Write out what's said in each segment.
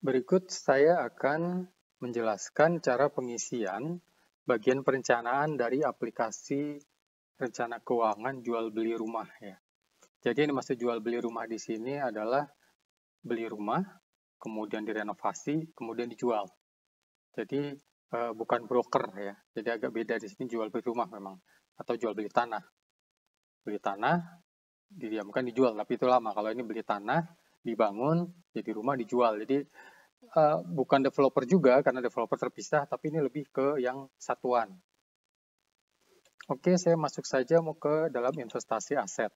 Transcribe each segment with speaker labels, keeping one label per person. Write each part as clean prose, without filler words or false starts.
Speaker 1: Berikut saya akan menjelaskan cara pengisian bagian perencanaan dari aplikasi rencana keuangan jual beli rumah ya. Jadi yang dimaksud jual beli rumah di sini adalah beli rumah, kemudian direnovasi, kemudian dijual. Jadi bukan broker ya. Jadi agak beda di sini jual beli rumah memang atau jual beli tanah. Beli tanah didiamkan dijual, tapi itu lama. Kalau ini beli tanah dibangun jadi rumah dijual. Jadi bukan developer juga, karena developer terpisah, tapi ini lebih ke yang satuan. Oke, saya masuk saja mau ke dalam investasi aset.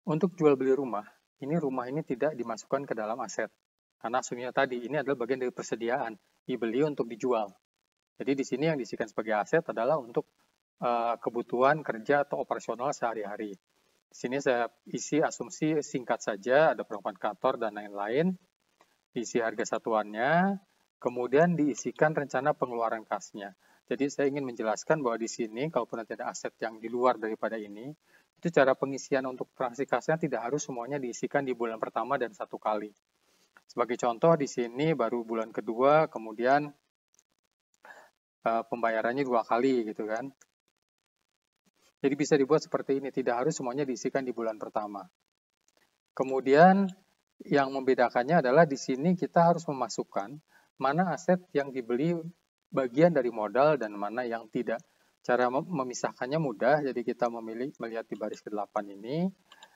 Speaker 1: Untuk jual beli rumah ini tidak dimasukkan ke dalam aset. Karena asumsinya tadi, ini adalah bagian dari persediaan, dibeli untuk dijual. Jadi di sini yang diisikan sebagai aset adalah untuk kebutuhan kerja atau operasional sehari-hari. Di sini saya isi asumsi singkat saja, ada perlengkapan kantor dan lain-lain. Diisi harga satuannya, kemudian diisikan rencana pengeluaran kasnya. Jadi saya ingin menjelaskan bahwa di sini, kalaupun nanti ada aset yang di luar daripada ini, itu cara pengisian untuk transaksi kasnya tidak harus semuanya diisikan di bulan pertama dan satu kali. Sebagai contoh di sini baru bulan kedua, kemudian pembayarannya 2 kali gitu kan. Jadi bisa dibuat seperti ini, tidak harus semuanya diisikan di bulan pertama. Kemudian yang membedakannya adalah di sini kita harus memasukkan mana aset yang dibeli bagian dari modal dan mana yang tidak. Cara memisahkannya mudah, jadi kita melihat di baris ke-8 ini,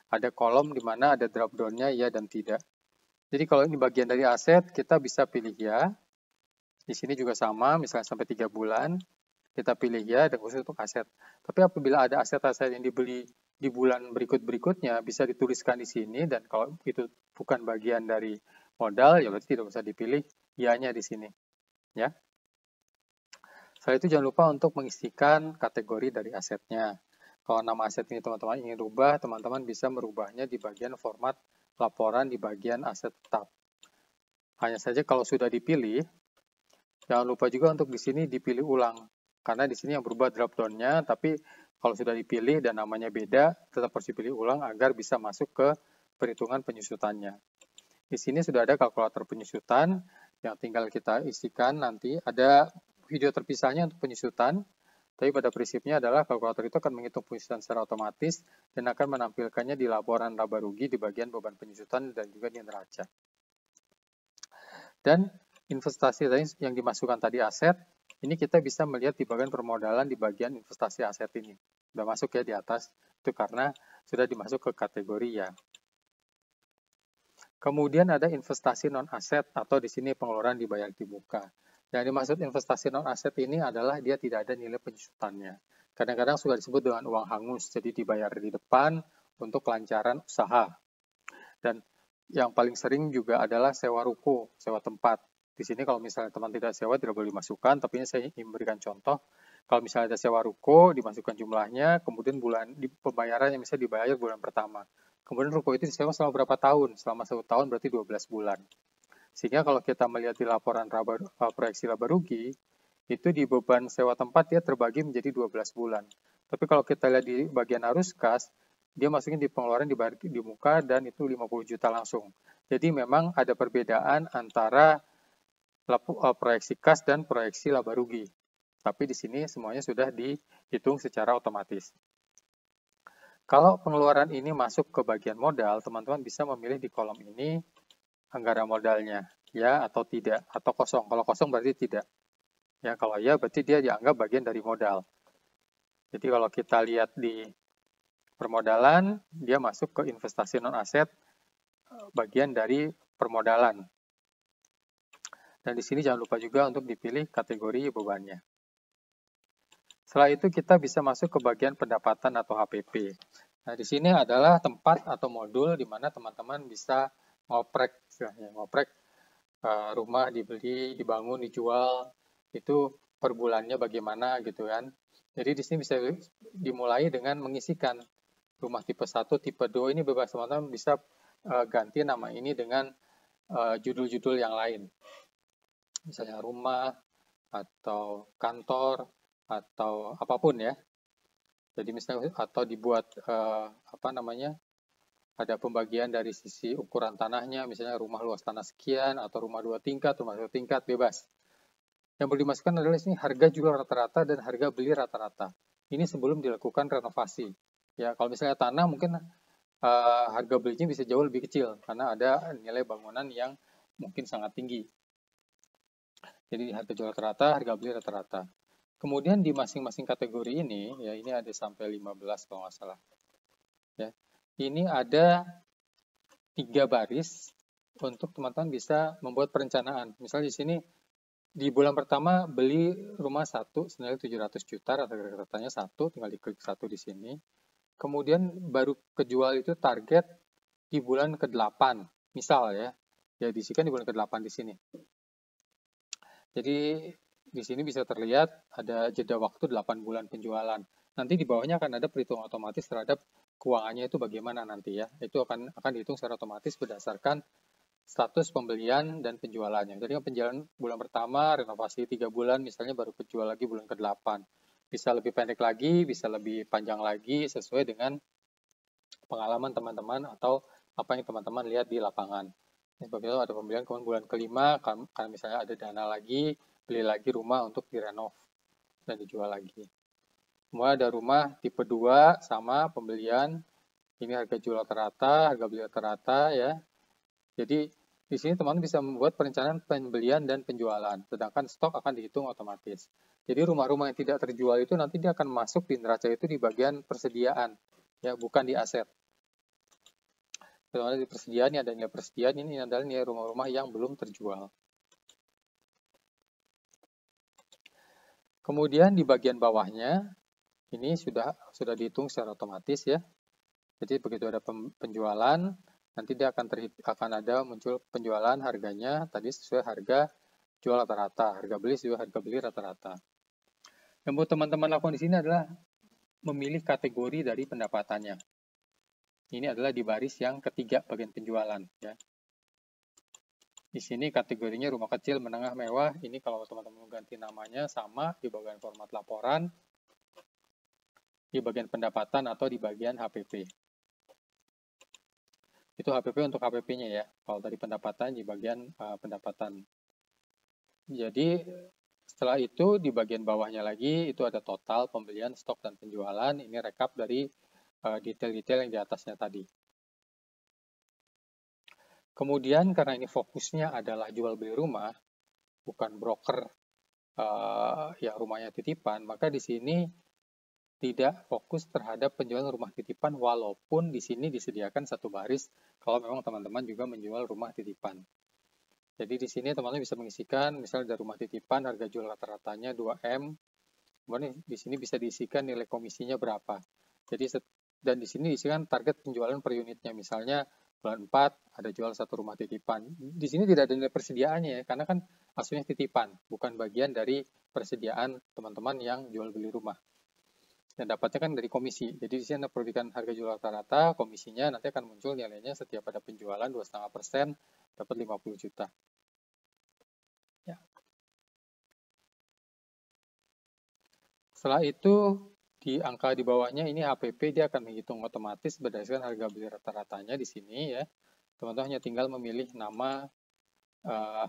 Speaker 1: ada kolom di mana ada drop down-nya ya dan tidak. Jadi kalau ini bagian dari aset, kita bisa pilih ya. Di sini juga sama, misalnya sampai 3 bulan, kita pilih ya dan khusus untuk aset. Tapi apabila ada aset-aset yang dibeli di bulan berikut-berikutnya, bisa dituliskan di sini, dan kalau itu bukan bagian dari modal, ya berarti tidak usah dipilih ya-nya di sini. Ya. Setelah itu jangan lupa untuk mengisikan kategori dari asetnya. Kalau nama aset ini teman-teman ingin rubah, teman-teman bisa merubahnya di bagian format laporan di bagian aset tetap. Hanya saja kalau sudah dipilih, jangan lupa juga untuk di sini dipilih ulang. Karena di sini yang berubah drop down-nya, tapi kalau sudah dipilih dan namanya beda, tetap harus dipilih ulang agar bisa masuk ke perhitungan penyusutannya. Di sini sudah ada kalkulator penyusutan yang tinggal kita isikan nanti. Ada video terpisahnya untuk penyusutan, tapi pada prinsipnya adalah kalkulator itu akan menghitung penyusutan secara otomatis dan akan menampilkannya di laporan laba rugi di bagian beban penyusutan dan juga di neraca. Dan investasi yang dimasukkan tadi aset, ini kita bisa melihat di bagian permodalan di bagian investasi aset ini. Sudah masuk ya di atas, itu karena sudah dimasuk ke kategori ya. Kemudian ada investasi non-aset atau di sini pengeluaran dibayar di muka. Yang dimaksud investasi non-aset ini adalah dia tidak ada nilai penyusutannya. Kadang-kadang sudah disebut dengan uang hangus, jadi dibayar di depan untuk kelancaran usaha. Dan yang paling sering juga adalah sewa ruko, sewa tempat. Di sini kalau misalnya teman tidak sewa tidak boleh dimasukkan, tapi ini saya ingin memberikan contoh. Kalau misalnya ada sewa ruko, dimasukkan jumlahnya, kemudian bulan pembayaran yang bisa dibayar bulan pertama. Kemudian ruko itu disewa selama berapa tahun? Selama 1 tahun berarti 12 bulan. Sehingga kalau kita melihat di laporan proyeksi laba rugi, itu di beban sewa tempat dia terbagi menjadi 12 bulan. Tapi kalau kita lihat di bagian arus kas, dia masukin di pengeluaran di muka dan itu 50 juta langsung. Jadi memang ada perbedaan antara proyeksi kas dan proyeksi laba rugi. Tapi di sini semuanya sudah dihitung secara otomatis. Kalau pengeluaran ini masuk ke bagian modal, teman-teman bisa memilih di kolom ini anggaran modalnya, ya atau tidak, atau kosong. Kalau kosong berarti tidak. Ya, kalau ya berarti dia dianggap bagian dari modal. Jadi kalau kita lihat di permodalan, dia masuk ke investasi non-aset, bagian dari permodalan. Dan di sini jangan lupa juga untuk dipilih kategori bebannya. Setelah itu kita bisa masuk ke bagian pendapatan atau HPP. Nah, di sini adalah tempat atau modul di mana teman-teman bisa ngoprek, rumah dibeli, dibangun, dijual, itu per bulannya bagaimana gitu kan. Jadi di sini bisa dimulai dengan mengisikan rumah tipe 1, tipe 2 ini bebas, teman-teman bisa ganti nama ini dengan judul-judul yang lain. Misalnya rumah atau kantor atau apapun ya. Jadi misalnya atau dibuat ada pembagian dari sisi ukuran tanahnya, misalnya rumah luas tanah sekian, atau rumah 2 tingkat, rumah 1 tingkat, bebas. Yang perlu dimasukkan adalah sini harga jual rata-rata dan harga beli rata-rata. Ini sebelum dilakukan renovasi. Ya, kalau misalnya tanah mungkin harga belinya bisa jauh lebih kecil karena ada nilai bangunan yang mungkin sangat tinggi. Jadi harga jual rata-rata, harga beli rata-rata. Kemudian di masing-masing kategori ini, ya ini ada sampai 15 kalau nggak salah. Ya, ini ada 3 baris untuk teman-teman bisa membuat perencanaan. Misalnya di sini di bulan pertama beli rumah 1 senilai 700 juta, rata-ratanya 1, tinggal diklik 1 di sini. Kemudian baru kejual itu target di bulan ke-8, misal ya. Ya diisikan di bulan ke-8 di sini. Jadi di sini bisa terlihat ada jeda waktu 8 bulan penjualan. Nanti di bawahnya akan ada perhitungan otomatis terhadap keuangannya itu bagaimana nanti ya. Itu akan dihitung secara otomatis berdasarkan status pembelian dan penjualannya. Jadi penjualan bulan pertama, renovasi 3 bulan, misalnya baru penjual lagi bulan ke-8. Bisa lebih pendek lagi, bisa lebih panjang lagi, sesuai dengan pengalaman teman-teman atau apa yang teman-teman lihat di lapangan. Sebab itu ada pembelian kemudian bulan ke-5, karena misalnya ada dana lagi, beli lagi rumah untuk direnov dan dijual lagi. Kemudian ada rumah tipe 2 sama pembelian, ini harga jual rata-rata, harga beli rata-rata ya. Jadi di sini teman-teman bisa membuat perencanaan pembelian dan penjualan, sedangkan stok akan dihitung otomatis. Jadi rumah-rumah yang tidak terjual itu nanti dia akan masuk di neraca itu di bagian persediaan, ya bukan di aset. Kalau di persediaan, ada nilai persediaan, ini adalah nilai rumah-rumah yang belum terjual. Kemudian di bagian bawahnya, ini sudah dihitung secara otomatis ya. Jadi begitu ada penjualan, nanti dia akan ada muncul penjualan harganya tadi sesuai harga jual rata-rata, harga beli sesuai harga beli rata-rata. Yang buat teman-teman lakukan di sini adalah memilih kategori dari pendapatannya. Ini adalah di baris yang ketiga bagian penjualan ya. Di sini kategorinya rumah kecil, menengah, mewah. Ini kalau teman-teman ganti namanya sama di bagian format laporan, di bagian pendapatan atau di bagian HPP. Itu HPP untuk HPP-nya ya. Kalau tadi pendapatan di bagian pendapatan. Jadi setelah itu di bagian bawahnya lagi itu ada total pembelian, stok dan penjualan. Ini rekap dari detail-detail yang di atasnya tadi. Kemudian karena ini fokusnya adalah jual beli rumah, bukan broker yang rumahnya titipan, maka di sini tidak fokus terhadap penjualan rumah titipan walaupun di sini disediakan satu baris kalau memang teman-teman juga menjual rumah titipan. Jadi di sini teman-teman bisa mengisikan misalnya dari rumah titipan harga jual rata-ratanya 2M. Kemudian di sini bisa diisikan nilai komisinya berapa. Jadi dan di sini diisikan target penjualan per unitnya. Misalnya bulan 4 ada jual satu rumah titipan. Di sini tidak ada nilai persediaannya ya karena kan aslinya titipan, bukan bagian dari persediaan teman-teman yang jual beli rumah. Dan dapatnya kan dari komisi. Jadi di sini Anda perhatikan harga jual rata-rata, komisinya nanti akan muncul nilainya setiap ada penjualan 2,5% dapat 50 juta. Ya. Setelah itu di angka di bawahnya ini HPP dia akan menghitung otomatis berdasarkan harga beli rata-ratanya di sini ya. Teman-teman hanya tinggal memilih nama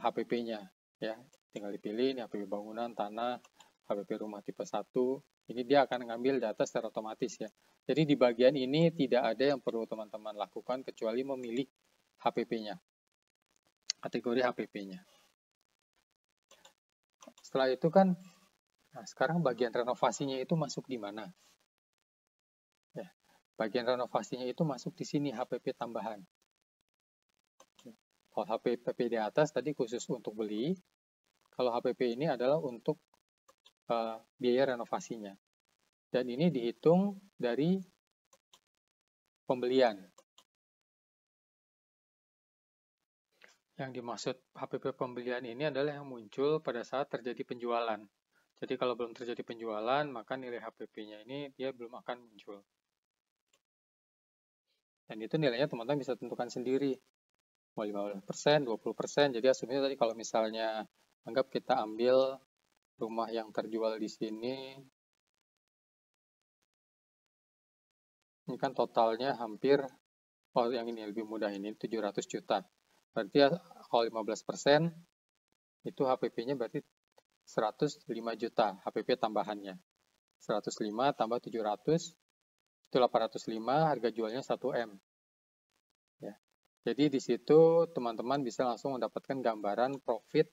Speaker 1: HPP-nya ya. Tinggal dipilih ini HPP bangunan, tanah, HPP rumah tipe 1. Ini dia akan mengambil data secara otomatis ya. Jadi di bagian ini tidak ada yang perlu teman-teman lakukan kecuali memilih HPP-nya. Kategori HPP-nya. Setelah itu kan, nah sekarang bagian renovasinya itu masuk di mana? Ya, bagian renovasinya itu masuk di sini HPP tambahan. Kalau HPP di atas tadi khusus untuk beli, kalau HPP ini adalah untuk biaya renovasinya. Dan ini dihitung dari pembelian. Yang dimaksud HPP pembelian ini adalah yang muncul pada saat terjadi penjualan. Jadi kalau belum terjadi penjualan, maka nilai HPP-nya ini dia belum akan muncul. Dan itu nilainya teman-teman bisa tentukan sendiri. Mau 15%, 20%. Jadi asumsinya tadi kalau misalnya anggap kita ambil rumah yang terjual di sini, ini kan totalnya hampir Oh, yang ini lebih mudah, ini 700 juta. Berarti ya, kalau 15% itu HPP-nya berarti 105 juta HPP tambahannya. 105 tambah 700 itu 805, harga jualnya 1M. Ya. Jadi di situ teman-teman bisa langsung mendapatkan gambaran profit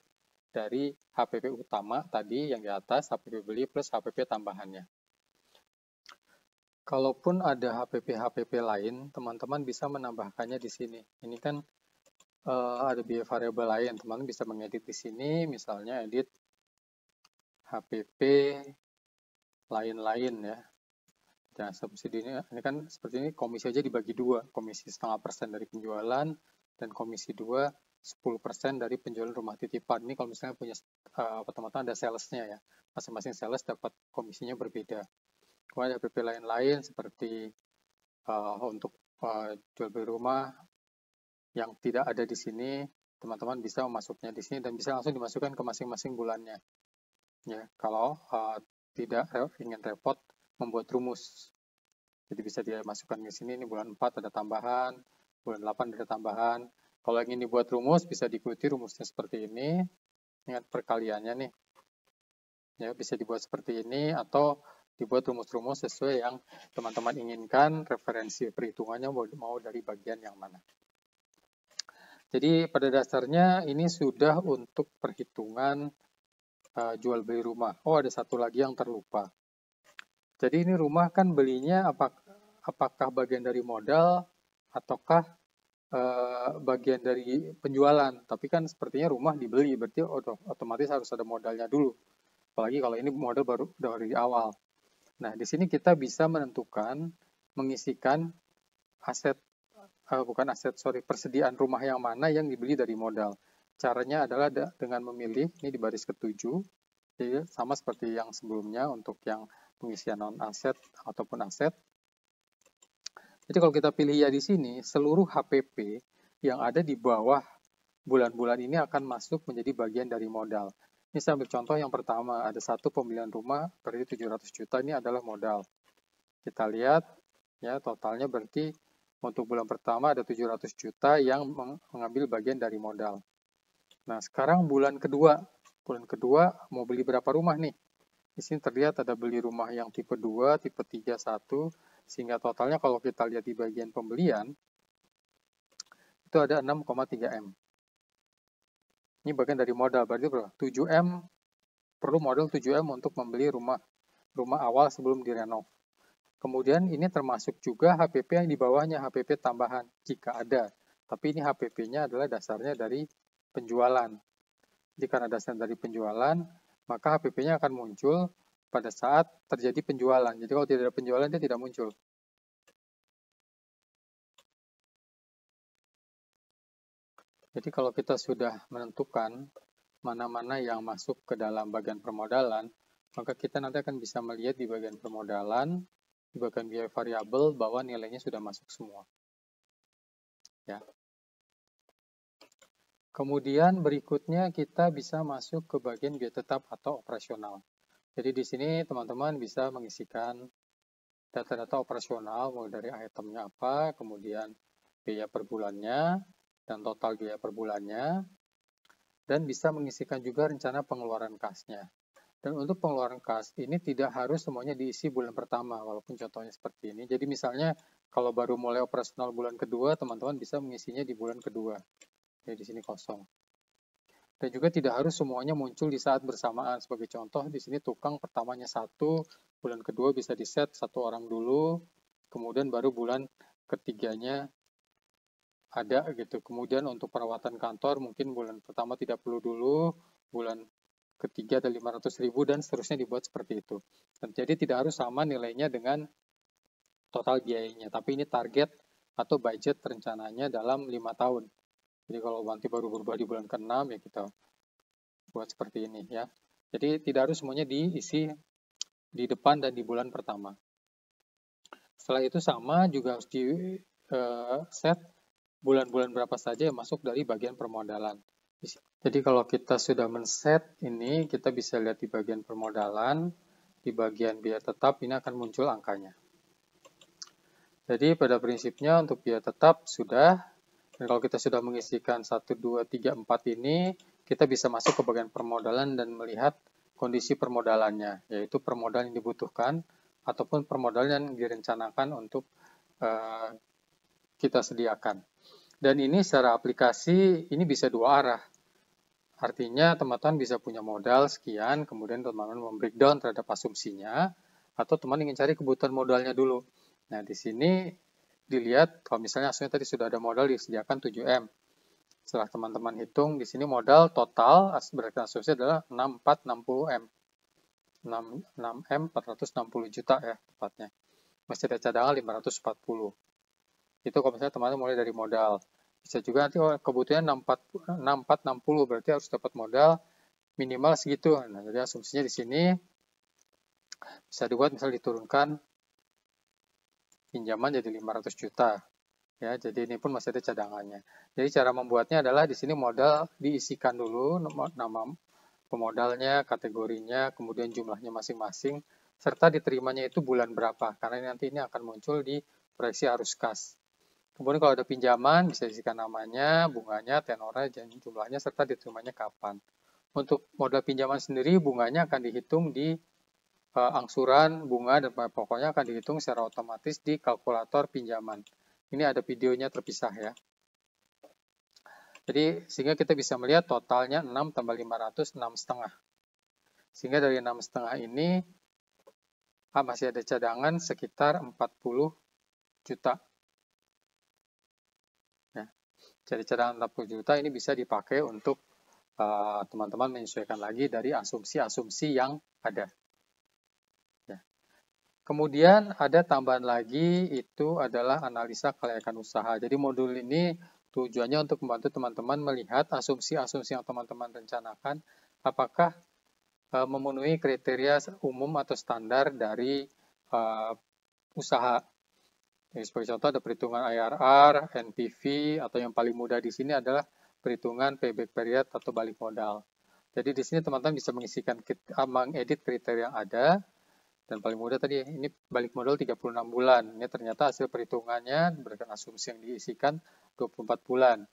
Speaker 1: dari HPP utama tadi yang di atas, HPP beli plus HPP tambahannya. Kalaupun ada HPP lain, teman-teman bisa menambahkannya di sini. Ini kan ada biaya variabel lain, teman-teman bisa mengedit di sini, misalnya edit HPP lain-lain ya. Nah, subsidi ini kan seperti ini, komisi aja dibagi dua, komisi 0,5% dari penjualan dan komisi 2 10% dari penjualan rumah titipan. Ini kalau misalnya punya teman-teman ada salesnya ya, masing-masing sales dapat komisinya berbeda. Kemudian HPP lain-lain seperti untuk jual beli rumah yang tidak ada di sini, teman-teman bisa memasuknya di sini dan bisa langsung dimasukkan ke masing-masing bulannya. Ya, kalau tidak ingin repot membuat rumus. Jadi bisa dia masukkan ke sini, ini bulan 4 ada tambahan, bulan 8 ada tambahan. Kalau ingin dibuat rumus, bisa diikuti rumusnya seperti ini. Ingat perkaliannya nih. Ya, bisa dibuat seperti ini atau dibuat rumus-rumus sesuai yang teman-teman inginkan, referensi perhitungannya mau dari bagian yang mana. Jadi pada dasarnya ini sudah untuk perhitungan jual beli rumah. Oh, ada satu lagi yang terlupa. Jadi ini rumah kan belinya apakah bagian dari modal ataukah bagian dari penjualan. Tapi kan sepertinya rumah dibeli, berarti otomatis harus ada modalnya dulu. Apalagi kalau ini modal baru dari awal. Nah, di sini kita bisa menentukan, mengisikan aset, persediaan rumah yang mana yang dibeli dari modal. Caranya adalah dengan memilih, ini di baris ke-7, jadi sama seperti yang sebelumnya untuk yang pengisian non-aset ataupun aset. Jadi kalau kita pilih ya di sini, seluruh HPP yang ada di bawah bulan-bulan ini akan masuk menjadi bagian dari modal. Ini saya ambil contoh yang pertama, ada satu pembelian rumah berarti 700 juta, ini adalah modal. Kita lihat, ya totalnya berarti untuk bulan pertama ada 700 juta yang mengambil bagian dari modal. Nah sekarang bulan kedua mau beli berapa rumah nih? Di sini terlihat ada beli rumah yang tipe 2, tipe 3, 1, sehingga totalnya kalau kita lihat di bagian pembelian, itu ada 6,3 M. Ini bagian dari modal, berarti berapa? 7 M, perlu modal 7 M untuk membeli rumah awal sebelum direnov. Kemudian ini termasuk juga HPP yang di bawahnya, HPP tambahan, jika ada. Tapi ini HPP-nya adalah dasarnya dari penjualan. Jadi karena dasarnya dari penjualan, maka HPP-nya akan muncul pada saat terjadi penjualan. Jadi kalau tidak ada penjualan, dia tidak muncul. Jadi kalau kita sudah menentukan mana-mana yang masuk ke dalam bagian permodalan, maka kita nanti akan bisa melihat di bagian permodalan, di bagian biaya variabel, bahwa nilainya sudah masuk semua. Ya. Kemudian berikutnya kita bisa masuk ke bagian biaya tetap atau operasional. Jadi di sini teman-teman bisa mengisikan data-data operasional mulai dari itemnya apa, kemudian biaya per bulannya, dan total biaya per bulannya, dan bisa mengisikan juga rencana pengeluaran kasnya. Dan untuk pengeluaran kas ini tidak harus semuanya diisi bulan pertama, walaupun contohnya seperti ini. Jadi misalnya kalau baru mulai operasional bulan kedua, teman-teman bisa mengisinya di bulan kedua. Jadi di sini kosong. Dan juga tidak harus semuanya muncul di saat bersamaan. Sebagai contoh, di sini tukang pertamanya 1, bulan kedua bisa di-set 1 orang dulu, kemudian baru bulan ketiganya ada gitu. Kemudian untuk perawatan kantor mungkin bulan pertama tidak perlu dulu, bulan ketiga ada 500.000 dan seterusnya dibuat seperti itu. Dan jadi tidak harus sama nilainya dengan total biayanya, tapi ini target atau budget rencananya dalam 5 tahun. Jadi kalau nanti baru berubah di bulan ke-6 ya kita buat seperti ini ya. Jadi tidak harus semuanya diisi di depan dan di bulan pertama. Setelah itu sama juga harus di set bulan-bulan berapa saja yang masuk dari bagian permodalan. Jadi kalau kita sudah men-set ini, kita bisa lihat di bagian permodalan, di bagian biaya tetap ini akan muncul angkanya. Jadi pada prinsipnya untuk biaya tetap sudah, dan kalau kita sudah mengisikan 1, 2, 3, 4 ini, kita bisa masuk ke bagian permodalan dan melihat kondisi permodalannya, yaitu permodalan yang dibutuhkan ataupun permodalan yang direncanakan untuk kita sediakan. Dan ini secara aplikasi ini bisa dua arah. Artinya teman-teman bisa punya modal sekian, kemudian teman-teman membreakdown terhadap asumsinya, atau teman ingin cari kebutuhan modalnya dulu. Nah, di sini dilihat kalau misalnya asumsinya tadi sudah ada modal disediakan 7M. Setelah teman-teman hitung, di sini modal total berdasarkan asumsi adalah 6460M. 6M 460 juta ya tepatnya. Masih ada cadangan 540. Itu kalau misalnya teman-teman mulai dari modal. Bisa juga nanti kebutuhannya 6460, berarti harus dapat modal minimal segitu. Nah, jadi asumsinya di sini bisa dibuat misalnya diturunkan pinjaman jadi 500 juta. Ya, jadi ini pun masih ada cadangannya. Jadi cara membuatnya adalah di sini modal diisikan dulu nama pemodalnya, kategorinya, kemudian jumlahnya masing-masing, serta diterimanya itu bulan berapa. Karena nanti ini akan muncul di proyeksi arus kas. Kemudian kalau ada pinjaman bisa diisikan namanya, bunganya, tenornya, dan jumlahnya, serta diterimanya kapan. Untuk modal pinjaman sendiri, bunganya akan dihitung di angsuran, bunga, dan pokoknya akan dihitung secara otomatis di kalkulator pinjaman. Ini ada videonya terpisah ya. Jadi sehingga kita bisa melihat totalnya 6 tambah 500, 6,5. Sehingga dari 6,5 ini masih ada cadangan sekitar 40 juta. Ya. Jadi cadangan 40 juta ini bisa dipakai untuk teman-teman menyesuaikan lagi dari asumsi-asumsi yang ada. Kemudian ada tambahan lagi, itu adalah analisa kelayakan usaha. Jadi modul ini tujuannya untuk membantu teman-teman melihat asumsi-asumsi yang teman-teman rencanakan, apakah memenuhi kriteria umum atau standar dari usaha. Jadi sebagai contoh ada perhitungan IRR, NPV, atau yang paling mudah di sini adalah perhitungan payback period atau balik modal. Jadi di sini teman-teman bisa mengedit kriteria yang ada. Dan paling mudah tadi, ini balik modal 36 bulan. Ini ternyata hasil perhitungannya berdasarkan asumsi yang diisikan 24 bulan.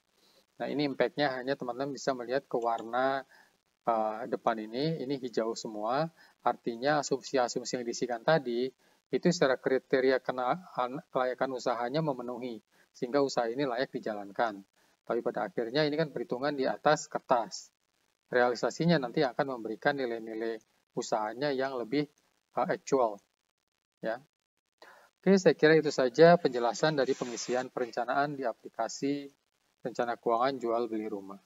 Speaker 1: Nah, ini impact-nya hanya teman-teman bisa melihat ke warna depan ini hijau semua. Artinya asumsi-asumsi yang diisikan tadi, itu secara kriteria kelayakan usahanya memenuhi. Sehingga usaha ini layak dijalankan. Tapi pada akhirnya ini kan perhitungan di atas kertas. Realisasinya nanti akan memberikan nilai-nilai usahanya yang lebih actual. Ya. Oke, saya kira itu saja penjelasan dari pengisian perencanaan di aplikasi rencana keuangan jual beli rumah.